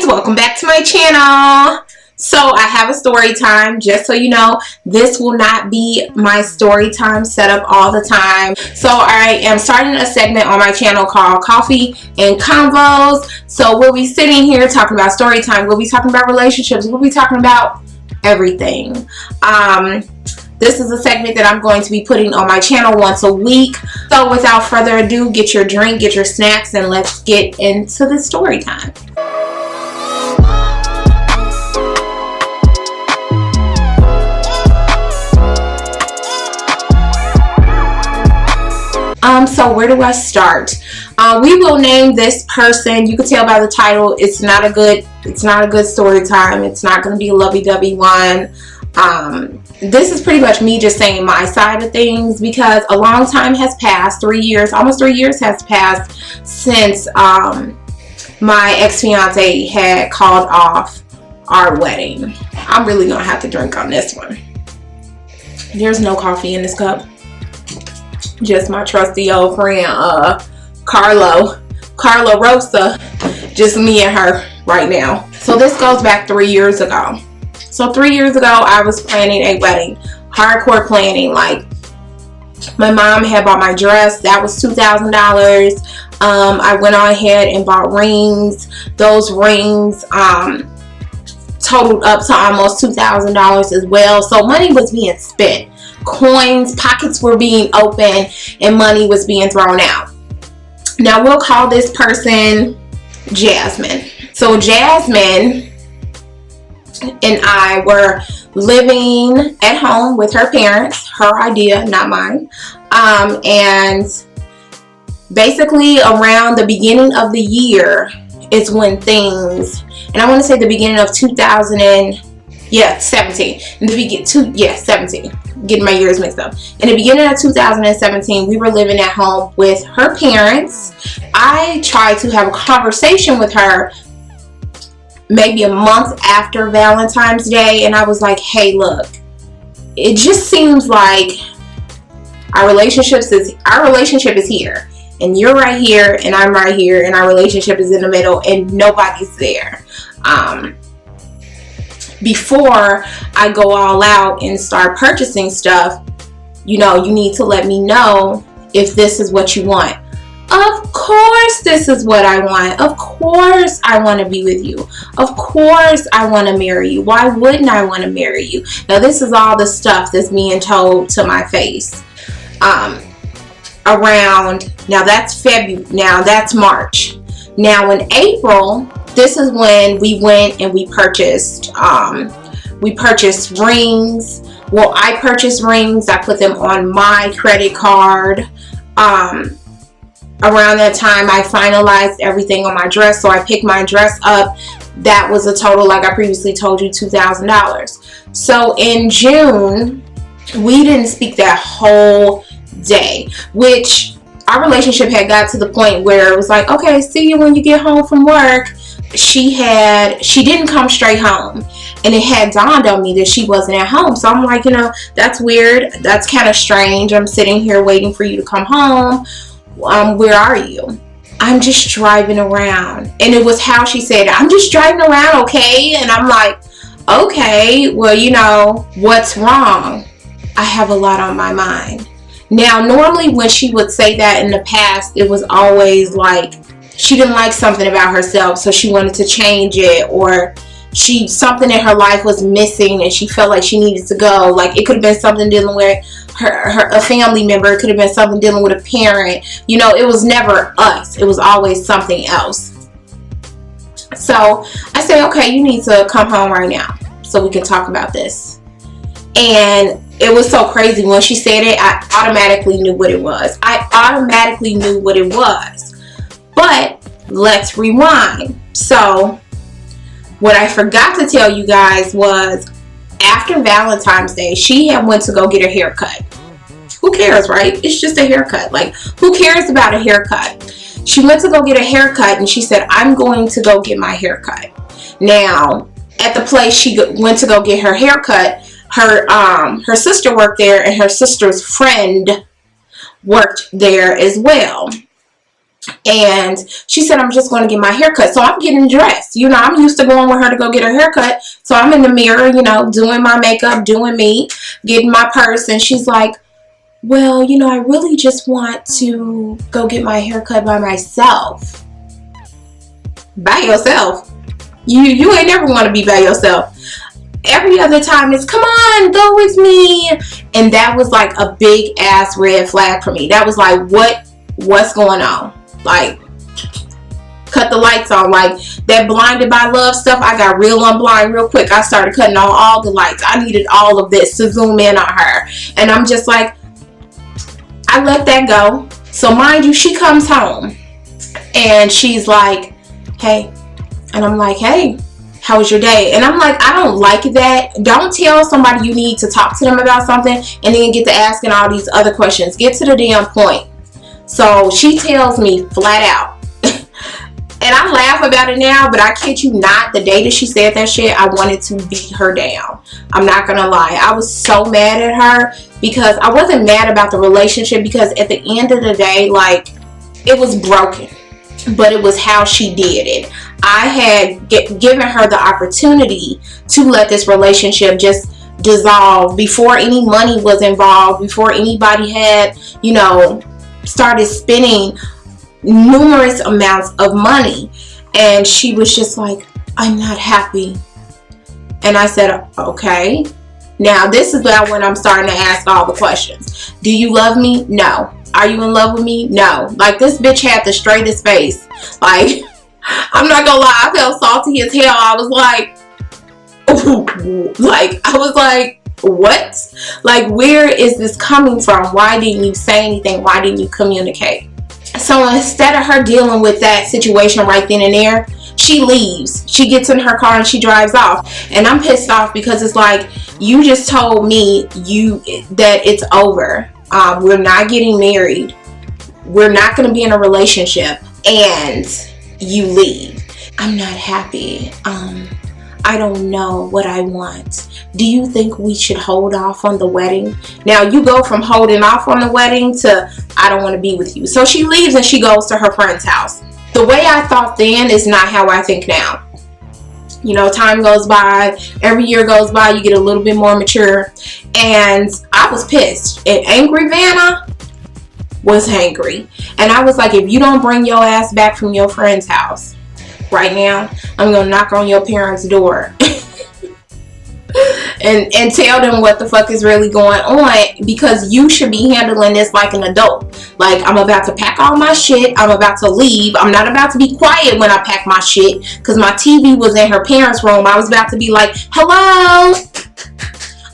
friends, welcome back to my channel. So I have a story time. Just so you know, this will not be my story time setup all the time. So I am starting a segment on my channel called Coffee and Convos. So we'll be sitting here talking about story time. We'll be talking about relationships. We'll be talking about everything. This is a segment that I'm going to be putting on my channel once a week. So without further ado, get your drink, get your snacks, and let's get into the story time. So where do I start? We will name this person. You can tell by the title, it's not a good story time. It's not going to be a lovey-dovey one. This is pretty much me just saying my side of things because a long time has passed. 3 years, almost 3 years has passed since my ex-fiance had called off our wedding. I'm really gonna have to drink on this one. There's no coffee in this cup. Just my trusty old friend Carla Rosa. Just me and her right now. So this goes back 3 years ago. So 3 years ago, I was planning a wedding. Hardcore planning. Like, my mom had bought my dress. That was $2,000. I went on ahead and bought rings. Those rings totaled up to almost $2,000 as well. So money was being spent. Coins, pockets were being opened, and money was being thrown out. Now, we'll call this person Jasmine. So Jasmine and I were living at home with her parents. Her idea, not mine. And basically around the beginning of the year is when things, and I want to say the beginning of 17. In the 17. Getting my years mixed up. In the beginning of 2017, we were living at home with her parents. I tried to have a conversation with her maybe a month after Valentine's Day, and I was like, hey, look, it just seems like our relationship is here, and you're right here, and I'm right here, and our relationship is in the middle, and nobody's there. Before I go all out and start purchasing stuff, you know, you need to let me know if this is what you want. Of course this is what I want. Of course I want to be with you. Of course I want to marry you. Why wouldn't I want to marry you? Now, this is all the stuff that's being told to my face. Now that's February. Now that's March. Now in April, this is when we went and we purchased rings. Well, I purchased rings. I put them on my credit card. Around that time, I finalized everything on my dress. So I picked my dress up. That was a total, like I previously told you, $2,000. So in June, we didn't speak that whole day, which our relationship had got to the point where it was like, okay, see you when you get home from work. She didn't come straight home, and it had dawned on me that she wasn't at home. So I'm like, you know, that's weird. That's kind of strange. I'm sitting here waiting for you to come home. Where are you? I'm just driving around. And it was how she said, I'm just driving around, okay? And I'm like, okay, well, you know, what's wrong? I have a lot on my mind. Now, normally when she would say that in the past, it was always like she didn't like something about herself, so she wanted to change it, or something in her life was missing and she felt like she needed to go. Like, it could have been something dealing with a family member. It could have been something dealing with a parent. You know, it was never us. It was always something else. So I say, okay, you need to come home right now so we can talk about this. And it was so crazy. When she said it, I automatically knew what it was. But let's rewind. So what I forgot to tell you guys was, after Valentine's Day, she had went to go get a haircut. Who cares, right? It's just a haircut. Like, who cares about a haircut? She went to go get a haircut, and she said, I'm going to go get my haircut. Now, at the place she went to go get her haircut, her sister worked there, and her sister's friend worked there as well. And she said, I'm just going to get my hair cut. So I'm getting dressed. You know, I'm used to going with her to go get her hair cut. So I'm in the mirror, you know, doing my makeup, doing me, getting my purse. And she's like, well, you know, I really just want to go get my hair cut by myself. By yourself? You ain't never want to be by yourself. Every other time it's, come on, go with me. And that was like a big ass red flag for me. That was like, what's going on? Like, cut the lights on. Like, that blinded by love stuff, I got real unblind real quick. I started cutting on all the lights. I needed all of this to zoom in on her. And I'm just like, I let that go. So mind you, she comes home and she's like, hey. And I'm like, hey, how was your day? And I'm like, I don't like that. Don't tell somebody you need to talk to them about something and then get to asking all these other questions. Get to the damn point. So she tells me flat out. And I laugh about it now, but I kid you not, the day that she said that shit, I wanted to beat her down. I'm not gonna lie. I was so mad at her because I wasn't mad about the relationship, because at the end of the day, like, it was broken. But it was how she did it. I had given her the opportunity to let this relationship just dissolve before any money was involved, before anybody had, you know, started spending numerous amounts of money. And she was just like, I'm not happy. And I said, okay. Now this is about when I'm starting to ask all the questions. Do you love me? No. Are you in love with me? No. Like, this bitch had the straightest face. Like, I'm not gonna lie, I felt salty as hell. I was like, ooh, like, I was like, what? Like, where is this coming from? Why didn't you say anything? Why didn't you communicate? So instead of her dealing with that situation right then and there, she leaves. She gets in her car and she drives off. And I'm pissed off because it's like, you just told me that it's over. We're not getting married. We're not going to be in a relationship. And you leave. I'm not happy. I don't know what I want. Do you think we should hold off on the wedding? Now you go from holding off on the wedding to, I don't want to be with you. So she leaves and she goes to her friend's house. The way I thought then is not how I think now. You know, time goes by, every year goes by, you get a little bit more mature. And I was pissed. And angry Vanna was angry. And I was like, if you don't bring your ass back from your friend's house right now, I'm going to knock on your parents' door. and tell them what the fuck is really going on, because you should be handling this like an adult. Like, I'm about to pack all my shit. I'm about to leave. I'm not about to be quiet when I pack my shit, because my TV was in her parents' room. I was about to be like, hello,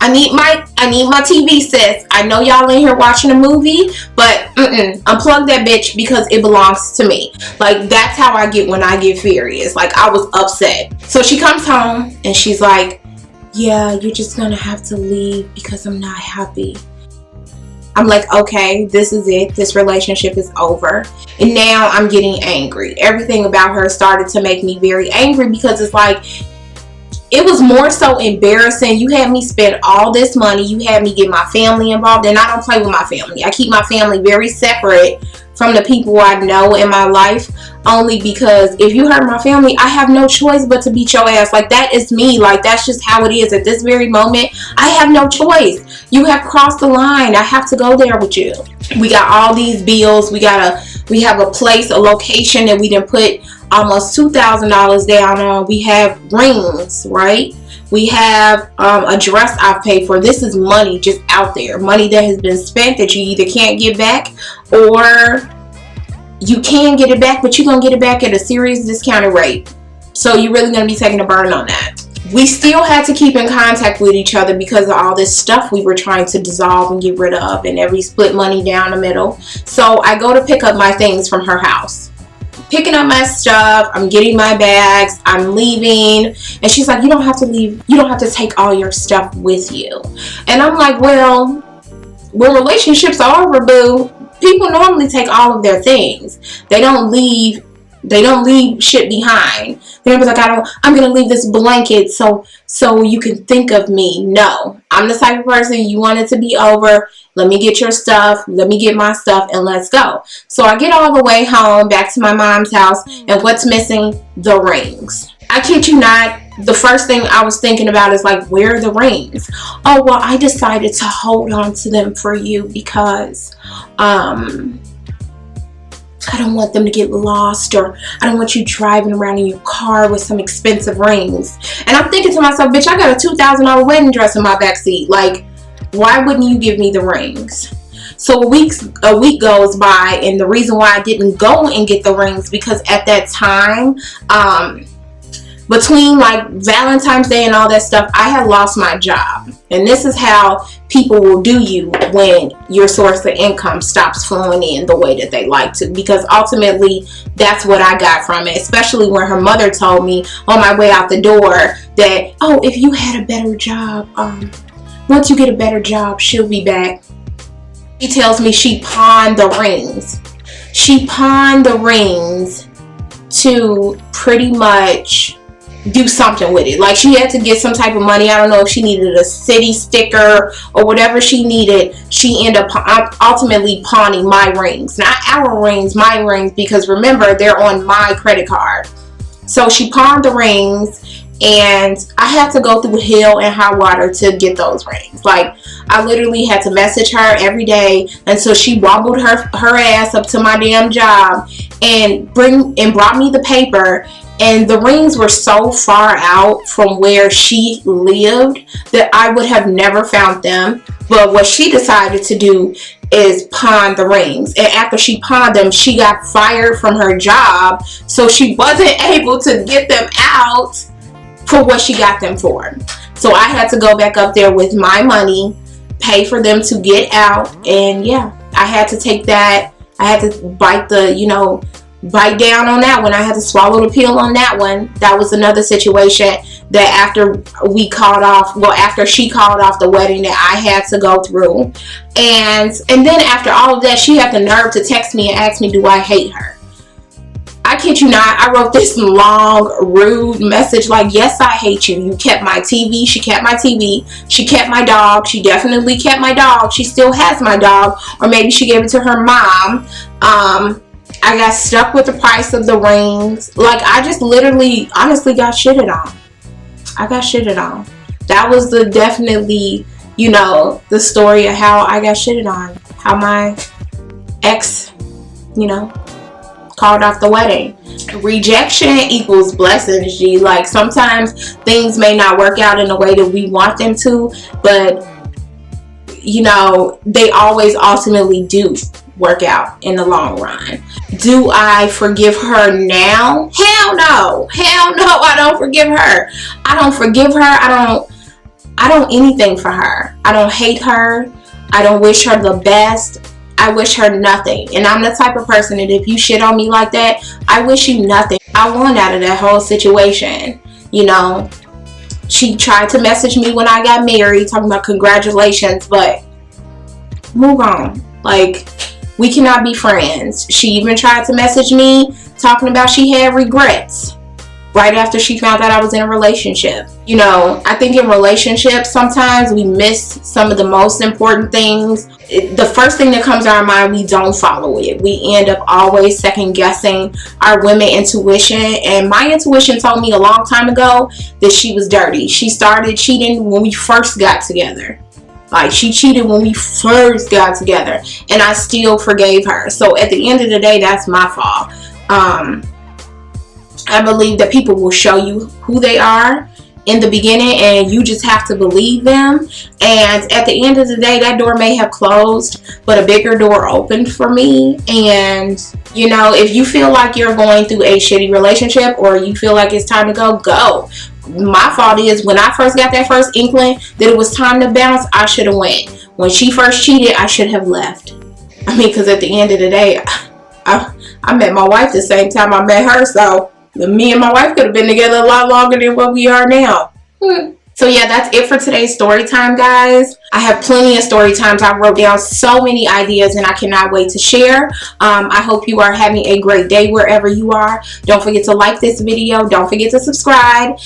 I need my TV, sis. I know y'all in here watching a movie, but unplug that bitch because it belongs to me. Like, that's how I get when I get furious. Like, I was upset. So she comes home and she's like, yeah, you're just gonna have to leave because I'm not happy. I'm like, okay, this is it. This relationship is over. And now I'm getting angry. Everything about her started to make me very angry, because it's like, it was more so embarrassing. You had me spend all this money. You had me get my family involved. And I don't play with my family. I keep my family very separate from the people I know in my life. Only because if you hurt my family, I have no choice but to beat your ass. Like, that is me. Like, that's just how it is at this very moment. I have no choice. You have crossed the line. I have to go there with you. We got all these bills. We have a place, a location that we didn't put almost $2,000 down on. We have rings, right? We have a dress I've paid for. This is money just out there. Money that has been spent that you either can't get back, or you can get it back, but you're going to get it back at a serious discounted rate. So you're really going to be taking a burn on that. We still had to keep in contact with each other because of all this stuff we were trying to dissolve and get rid of, and every split money down the middle. So I go to pick up my things from her house. Picking up my stuff, I'm getting my bags, I'm leaving, and she's like, you don't have to leave, you don't have to take all your stuff with you. And I'm like, well, when relationships are over, boo, people normally take all of their things. They don't leave They don't leave shit behind. They're like, I'm gonna leave this blanket so you can think of me. No, I'm the type of person, you want it to be over, let me get your stuff, let me get my stuff, and let's go. So I get all the way home, back to my mom's house, and what's missing? The rings. I kid you not, the first thing I was thinking about is like, where are the rings? Oh, well, I decided to hold on to them for you because I don't want them to get lost, or I don't want you driving around in your car with some expensive rings. And I'm thinking to myself, bitch, I got a $2,000 wedding dress in my backseat. Like, why wouldn't you give me the rings? So a week goes by, and the reason why I didn't go and get the rings, because at that time, between like Valentine's Day and all that stuff, I had lost my job. And this is how people will do you when your source of income stops flowing in the way that they like to, because ultimately that's what I got from it. Especially when her mother told me on my way out the door that, oh, if you had a better job, once you get a better job, she'll be back. She tells me she pawned the rings. She pawned the rings to pretty much do something with it. Like, she had to get some type of money. I don't know if she needed a city sticker or whatever she needed. She ended up ultimately pawning my rings. Not our rings, my rings, because remember, they're on my credit card. So she pawned the rings, and I had to go through hell and high water to get those rings. Like, I literally had to message her every day until she wobbled her ass up to my damn job and brought me the paper. And the rings were so far out from where she lived that I would have never found them. But what she decided to do is pawn the rings. And after she pawned them, she got fired from her job. So she wasn't able to get them out for what she got them for. So I had to go back up there with my money, pay for them to get out. And yeah, I had to take that. I had to bite down on that one. I had to swallow the pill on that one. That was another situation that after she called off the wedding that I had to go through. And then after all of that, she had the nerve to text me and ask me, do I hate her? I kid you not, I wrote this long, rude message like, yes, I hate you. You kept my TV. She kept my TV. She kept my dog. She definitely kept my dog. She still has my dog. Or maybe she gave it to her mom. I got stuck with the price of the rings. Like, I just literally, honestly got shitted on. I got shitted on. That was definitely, the story of how I got shitted on. How my ex, called off the wedding. Rejection equals blessings, G. Like, sometimes things may not work out in the way that we want them to, but, they always ultimately do work out in the long run. Do I forgive her now? Hell no. Hell no, I don't forgive her. I don't forgive her. I don't anything for her. I don't hate her. I don't wish her the best. I wish her nothing. And I'm the type of person that if you shit on me like that, I wish you nothing. I won out of that whole situation. She tried to message me when I got married talking about congratulations, but move on. Like, we cannot be friends. She even tried to message me talking about she had regrets right after she found out I was in a relationship. I think in relationships sometimes we miss some of the most important things. The first thing that comes to our mind, we don't follow it. We end up always second guessing our women intuition. And my intuition told me a long time ago that she was dirty. She started cheating when we first got together. Like, she cheated when we first got together, and I still forgave her. So at the end of the day, that's my fault. I believe that people will show you who they are in the beginning, and you just have to believe them. And at the end of the day, that door may have closed, but a bigger door opened for me. And if you feel like you're going through a shitty relationship, or you feel like it's time to go. My fault is when I first got that first inkling that it was time to bounce, I should have went. When she first cheated, I should have left. Because at the end of the day, I met my wife the same time I met her, so me and my wife could have been together a lot longer than what we are now. So yeah, that's it for today's story time, guys. I have plenty of story times. I wrote down so many ideas and I cannot wait to share. I hope you are having a great day wherever you are. Don't forget to like this video. Don't forget to subscribe.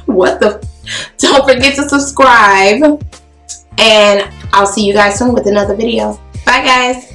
What the? Don't forget to subscribe. And I'll see you guys soon with another video. Bye, guys.